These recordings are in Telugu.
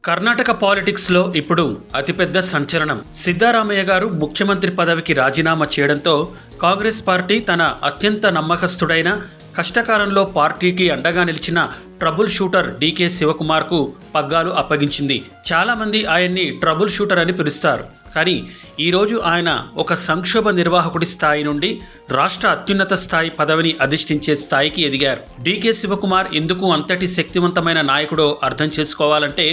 కర్ణాటక పాలిటిక్స్ లో ఇప్పుడు అతిపెద్ద సంచలనం. సిద్ధరామయ్య గారు ముఖ్యమంత్రి పదవికి రాజీనామా చేయడంతో కాంగ్రెస్ పార్టీ తన అత్యంత నమ్మకస్తుడైన, కష్టకాలంలో పార్టీకి అండగా నిలిచిన ట్రబుల్ షూటర్ డీకే శివకుమార్ కు పగ్గాలు అప్పగించింది. చాలా మంది ఆయన్ని ట్రబుల్ షూటర్ అని పిలుస్తారు. కానీ ఈరోజు ఆయన ఒక సంక్షోభ నిర్వాహకుడి స్థాయి నుండి రాష్ట్ర అత్యున్నత స్థాయి పదవిని అధిష్ఠించే స్థాయికి ఎదిగారు. డీకే శివకుమార్ ఎందుకు అంతటి శక్తివంతమైన నాయకుడో అర్థం చేసుకోవాలంటే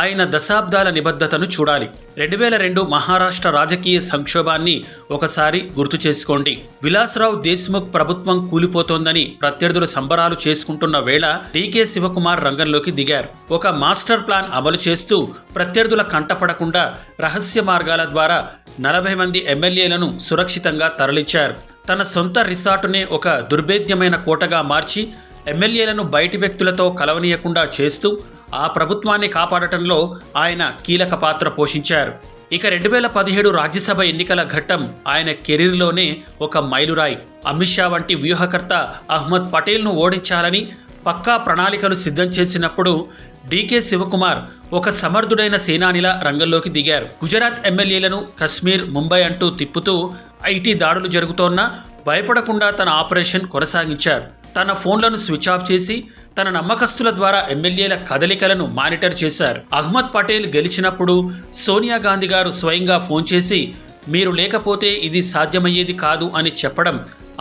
ఆయన దశాబ్దాల నిబద్ధతను చూడాలి. 2002 మహారాష్ట్ర రాజకీయ సంక్షోభాన్ని ఒకసారి గుర్తు చేసుకోండి. విలాస్రావు దేశ్ముఖ్ ప్రభుత్వం కూలిపోతోందని ప్రత్యర్థులు సంబరాలు చేసుకుంటున్న వేళ డీకే శివకుమార్ రంగంలోకి దిగారు. ఒక మాస్టర్ ప్లాన్ అమలు చేస్తూ ప్రత్యర్థుల కంటపడకుండా రహస్య మార్గాల ద్వారా 40 మంది ఎమ్మెల్యేలను సురక్షితంగా తరలించారు. తన సొంత రిసార్టునే ఒక దుర్భేద్యమైన కోటగా మార్చి ఎమ్మెల్యేలను బయటి వ్యక్తులతో కలవనీయకుండా చేస్తూ ఆ ప్రభుత్వాన్ని కాపాడటంలో ఆయన కీలక పాత్ర పోషించారు. ఇక 2017 రాజ్యసభ ఎన్నికల ఘట్టం ఆయన కెరీర్లోనే ఒక మైలురాయి. అమిత్ షా వంటి వ్యూహకర్త అహ్మద్ పటేల్ను ఓడించాలని పక్కా ప్రణాళికలు సిద్ధం చేసినప్పుడు డీకే శివకుమార్ ఒక సమర్థుడైన సేనానిలా రంగంలోకి దిగారు. గుజరాత్ ఎమ్మెల్యేలను కశ్మీర్, ముంబై అంటూ తిప్పుతూ ఐటీ దాడులు జరుగుతోన్నా భయపడకుండా తన ఆపరేషన్ కొనసాగించారు. తన ఫోన్లను స్విచ్ ఆఫ్ చేసి తన నమ్మకస్తుల ద్వారా ఎమ్మెల్యేల కదలికలను మానిటర్ చేశారు. అహ్మద్ పటేల్ గెలిచినప్పుడు సోనియా గాంధీ గారు స్వయంగా ఫోన్ చేసి మీరు లేకపోతే ఇది సాధ్యమయ్యేది కాదు అని చెప్పడం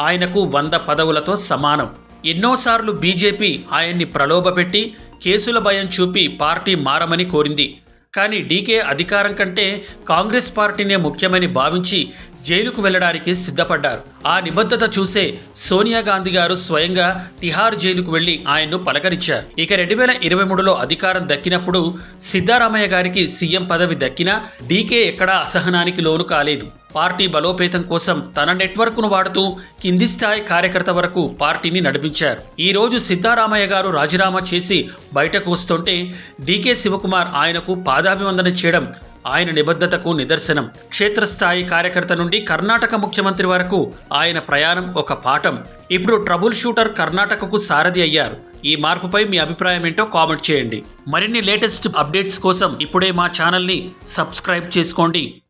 ఆయనకు 100 పదవులతో సమానం. ఎన్నోసార్లు బీజేపీ ఆయన్ని ప్రలోభపెట్టి కేసుల భయం చూపి పార్టీ మారమని కోరింది. కానీ డీకే అధికారం కంటే కాంగ్రెస్ పార్టీనే ముఖ్యమని భావించి జైలుకు వెళ్లడానికి సిద్ధపడ్డారు. ఆ నిబద్ధత చూసే సోనియా గాంధీ గారు స్వయంగా తిహార్ జైలుకు వెళ్లి ఆయన్ను పలకరించారు. ఇక 2023లో అధికారం దక్కినప్పుడు సిద్ధరామయ్య గారికి సీఎం పదవి దక్కినా డీకే ఎక్కడా అసహనానికి లోను కాలేదు. పార్టీ బలోపేతం కోసం తన నెట్వర్క్ను వాడుతూ కింది స్థాయి కార్యకర్త వరకు పార్టీని నడిపించారు. ఈ రోజు సిద్ధరామయ్య గారు రాజీనామా చేసి బయటకు వస్తుంటే డీకే శివకుమార్ ఆయనకు పాదాభివందన చేయడం ఆయన నిబద్ధతకు నిదర్శనం. క్షేత్రస్థాయి కార్యకర్త నుండి కర్ణాటక ముఖ్యమంత్రి వరకు ఆయన ప్రయాణం ఒక పాఠం. ఇప్పుడు ట్రబుల్ షూటర్ కర్ణాటకకు సారథి అయ్యారు. ఈ మార్పుపై మీ అభిప్రాయం ఏంటో కామెంట్ చేయండి. మరిన్ని లేటెస్ట్ అప్డేట్స్ కోసం ఇప్పుడే మా ఛానల్ని సబ్స్క్రైబ్ చేసుకోండి.